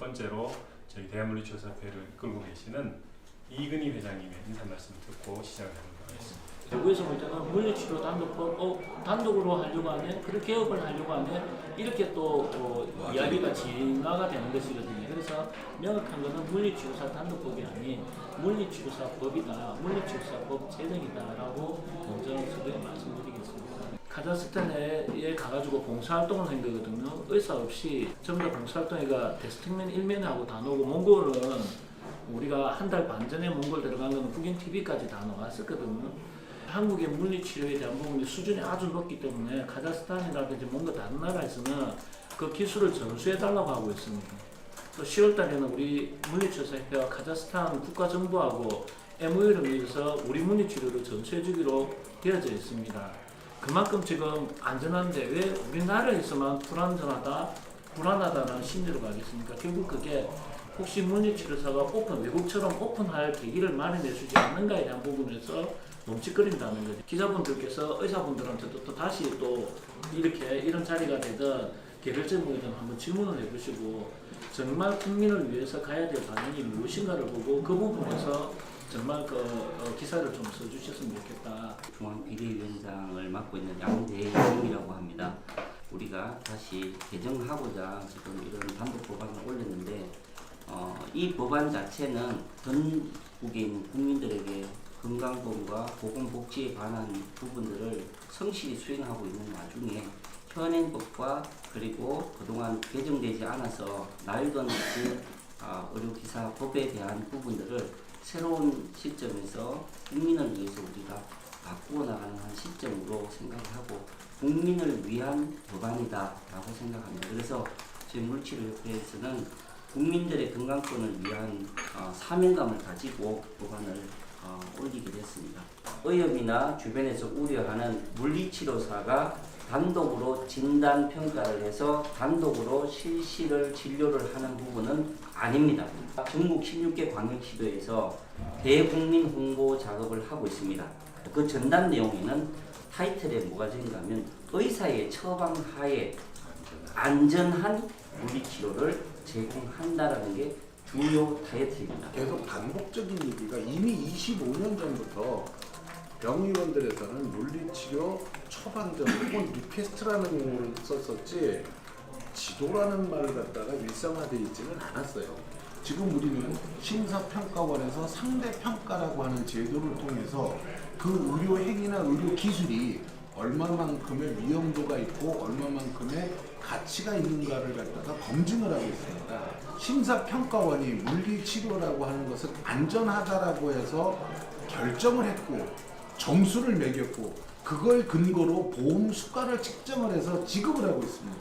번째로 저희 대한물리치료사협회를 이끌고 계시는 이근희 회장님의 인사 말씀 듣고 시작을 해보도록 하겠습니다. 외국에서 볼 때는 물리치료 단독법, 단독으로 하려고 하네, 그런 개업을 하려고 하네, 이렇게 또 이야기가 진화가 되는 것이거든요. 그래서 명확한 것은 물리치료사 단독법이 아닌 물리치료사법이다, 물리치료사법 제정이다라고 먼저 서두에 말씀드리겠습니다. 카자흐스탄에 가가지고 봉사활동을 한 거거든요. 의사 없이 전부 다 봉사활동이가 데스틱맨 1면에 하고 다 나오고, 몽골은 우리가 한 달 반 전에 몽골 들어간 거는 국영 TV까지 다 나왔었거든요. 한국의 물리치료에 대한 부분이 수준이 아주 높기 때문에 카자흐스탄이라든지 뭔가 다른 나라에서는 그 기술을 전수해달라고 하고 있습니다. 또 10월 달에는 우리 물리치료사협회와 카자흐스탄 국가정부하고 MOU를 맺어서 우리 물리치료를 전수해주기로 되어져 있습니다. 그만큼 지금 안전한데 왜 우리나라에서만 불안하다라는 심리로 가겠습니까? 결국 그게 혹시 물리치료사가 외국처럼 오픈할 계기를 마련해주지 않는가에 대한 부분에서 멈칫거린다는 거죠. 기자분들께서 의사분들한테도 또 다시 또 이렇게 이런 자리가 되든 개별적으로든 한번 질문을 해보시고, 정말 국민을 위해서 가야 될 방향이 무엇인가를 보고 그 부분에서 정말 기사를 좀 써주셨으면 좋겠다. 중앙비대위원장을 맡고 있는 양대영이라고 합니다. 우리가 다시 개정하고자 지금 이런 단독 법안을 올렸는데, 이 법안 자체는 전국에 있는 국민들에게 건강보험과 보건복지에 관한 부분들을 성실히 수행하고 있는 와중에 현행법과 그리고 그동안 개정되지 않아서 나이도 늦은 의료기사법에 대한 부분들을 새로운 시점에서 국민을 위해서 우리가 바꾸어 나가는 한 시점으로 생각하고 국민을 위한 법안이다라고 생각합니다. 그래서 저희 물리치료협회에서는 국민들의 건강권을 위한 사명감을 가지고 법안을 올리게 됐습니다. 의협이나 주변에서 우려하는 물리치료사가 단독으로 진단평가를 해서 단독으로 진료를 하는 부분은 아닙니다. 전국 16개 광역시도에서 대국민 홍보 작업을 하고 있습니다. 그 전단 내용에는 타이틀에 뭐가 적인가 하면 의사의 처방하에 안전한 물리치료를 제공한다라는 게 주요 타이틀입니다. 계속 반복적인 얘기가 이미 25년 전부터 병의원들에서는 물리치료 처방전 혹은 리퀘스트라는 용어를 썼었지 지도라는 말을 갖다가 일상화되어 있지는 않았어요. 지금 우리는 심사평가원에서 상대평가라고 하는 제도를 통해서 그 의료 행위나 의료 기술이 얼마만큼의 위험도가 있고 얼마만큼의 가치가 있는가를 갖다가 검증을 하고 있습니다. 심사평가원이 물리치료라고 하는 것은 안전하다라고 해서 결정을 했고 점수를 매겼고 그걸 근거로 보험 수가를 측정을 해서 지급을 하고 있습니다.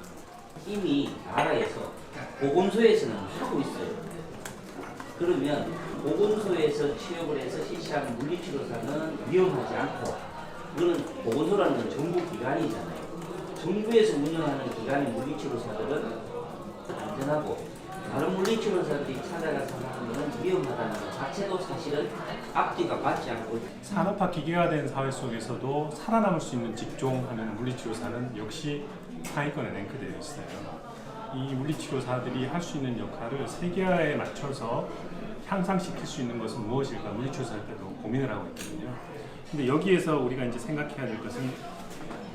이미 나라에서 보건소에서는 하고 있어요. 그러면 보건소에서 취업을 해서 실시하는 물리치료사는 위험하지 않고, 이거는 보건소라는 건 정부 기관이잖아요. 정부에서 운영하는 기관의 물리치료사들은 안전하고 다른 물리치료사들이 찾아가서 하는 것은 위험하다는 것 자체도 사실은 앞뒤가 맞지 않고, 산업화 기계화된 사회 속에서도 살아남을 수 있는 직종하는 물리치료사는 역시 상위권에 랭크되어 있어요. 이 물리치료사들이 할 수 있는 역할을 세계화에 맞춰서 향상시킬 수 있는 것은 무엇일까 물리치료사들도 고민을 하고 있거든요. 근데 여기에서 우리가 이제 생각해야 될 것은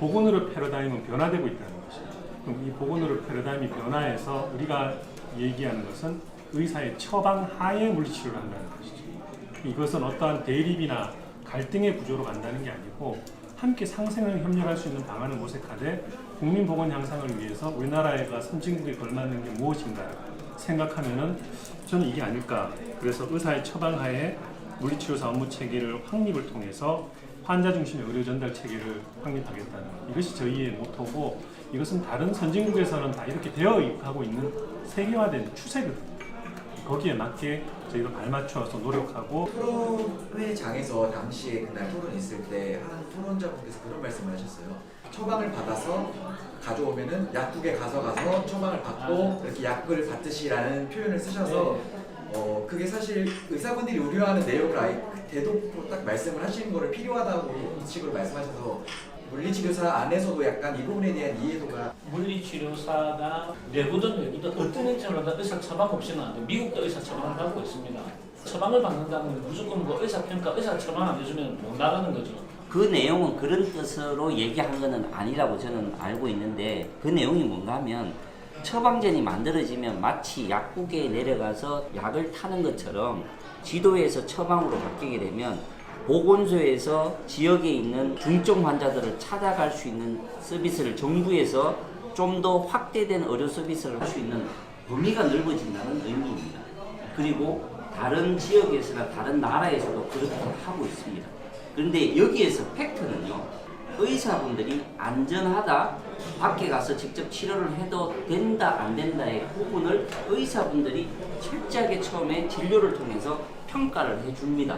보건의료 패러다임은 변화되고 있다는 것이죠. 그럼 이 보건의료 패러다임이 변화해서 우리가 얘기하는 것은 의사의 처방 하에 물리치료를 한다는 것이죠. 이것은 어떠한 대립이나 갈등의 구조로 간다는 게 아니고 함께 상생을 협력할 수 있는 방안을 모색하되 국민보건 향상을 위해서 우리나라가 선진국에 걸맞는 게 무엇인가 생각하면은 저는 이게 아닐까. 그래서 의사의 처방하에 물리치료사 업무 체계를 확립을 통해서 환자 중심의 의료 전달 체계를 확립하겠다는 이것이 저희의 모토고, 이것은 다른 선진국에서는 다 이렇게 되어 가고 있는 세계화된 추세거든요. 거기에 맞게 저희가 발맞춰서 노력하고. 토론회장에서 당시에 그날 토론 있을 때 한 토론자분께서 그런 말씀을 하셨어요. 처방을 받아서 가져오면은 약국에 가서 처방을 받고 이렇게 약을 받듯이라는 표현을 쓰셔서 그게 사실 의사분들이 우려하는 내용을 아예 대놓고 딱 말씀을 하시는 거를 필요하다고 식으로 말씀하셔서 물리치료사 안에서도 약간 이 부분에 대한 이해도가 물리치료사가 내부든 외부든 어떤 행정을 우리나라는 의사 처방 없이는 안 돼. 미국도 의사 처방을 받고 있습니다. 처방을 받는다는 건 무조건 뭐 의사 평가, 의사 처방 안 해주면 못 나가는 거죠. 그 내용은 그런 뜻으로 얘기한 것은 아니라고 저는 알고 있는데 그 내용이 뭔가 하면 처방전이 만들어지면 마치 약국에 내려가서 약을 타는 것처럼 지도에서 처방으로 바뀌게 되면 보건소에서 지역에 있는 중증 환자들을 찾아갈 수 있는 서비스를 정부에서 좀 더 확대된 의료 서비스를 할 수 있는 범위가 넓어진다는 의미입니다. 그리고 다른 지역에서나 다른 나라에서도 그렇게 하고 있습니다. 그런데 여기에서 팩트는요, 의사분들이 안전하다, 밖에 가서 직접 치료를 해도 된다 안 된다의 부분을 의사분들이 철저하게 처음에 진료를 통해서 평가를 해줍니다.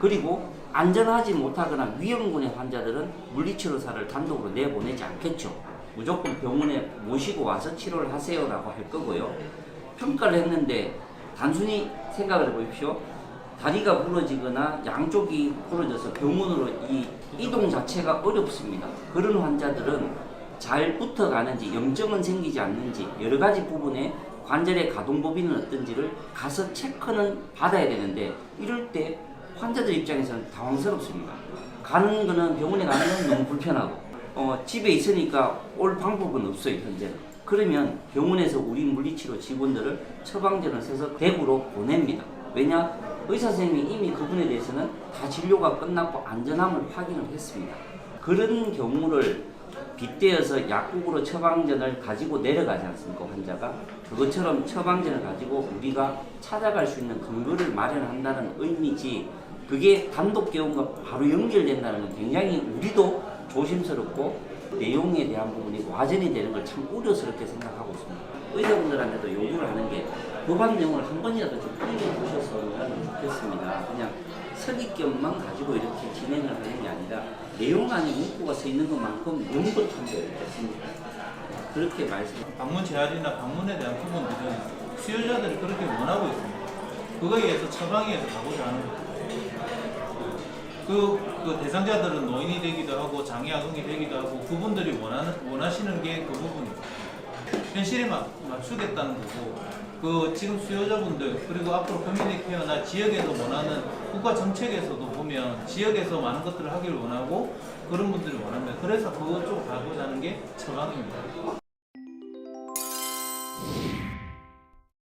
그리고 안전하지 못하거나 위험군의 환자들은 물리치료사를 단독으로 내보내지 않겠죠. 무조건 병원에 모시고 와서 치료를 하세요라고 할 거고요. 평가를 했는데 단순히 생각을 해보십시오. 다리가 부러지거나 양쪽이 부러져서 병원으로 이동 자체가 어렵습니다. 그런 환자들은 잘 붙어가는지 염증은 생기지 않는지 여러 가지 부분에 관절의 가동 범위는 어떤지를 가서 체크는 받아야 되는데 이럴 때 환자들 입장에서는 당황스럽습니다. 가는 거는 병원에 가는 건 너무 불편하고 집에 있으니까 올 방법은 없어요 현재는. 그러면 병원에서 우리 물리치료 직원들을 처방전을 써서 대구로 보냅니다. 왜냐? 의사 선생님이 이미 그분에 대해서는 다 진료가 끝났고 안전함을 확인을 했습니다. 그런 경우를 빗대어서 약국으로 처방전을 가지고 내려가지 않습니까 환자가? 그것처럼 처방전을 가지고 우리가 찾아갈 수 있는 근거를 마련한다는 의미지 그게 단독 개원과 바로 연결된다는 건 굉장히 우리도 조심스럽고 내용에 대한 부분이 와전이 되는 걸 참 우려스럽게 생각하고 있습니다. 의사분들한테도 요구를 하는 게 법안 내용을 한 번이라도 좀 읽어보셨으면 좋겠습니다. 그냥 설립견만 가지고 이렇게 진행을 하는 게 아니라 내용 안에 문구가 써 있는 것만큼 연구한 게 있습니다. 그렇게 방문 제한이나 방문에 대한 부분들은 수요자들이 그렇게 원하고 있습니다. 그거에 의해서 처방에 의해서 가고자 하는 거죠. 그 대상자들은 노인이 되기도 하고 장애 아동이 되기도 하고 그분들이 원하시는 게 그 부분입니다. 현실에 맞추겠다는 거고 그 지금 수요자분들 그리고 앞으로 커뮤니티 케어나 지역에서 원하는 국가 정책에서도 보면 지역에서 많은 것들을 하기를 원하고 그런 분들이 원합니다. 그래서 그쪽으로 가고자 하는 게 처방입니다.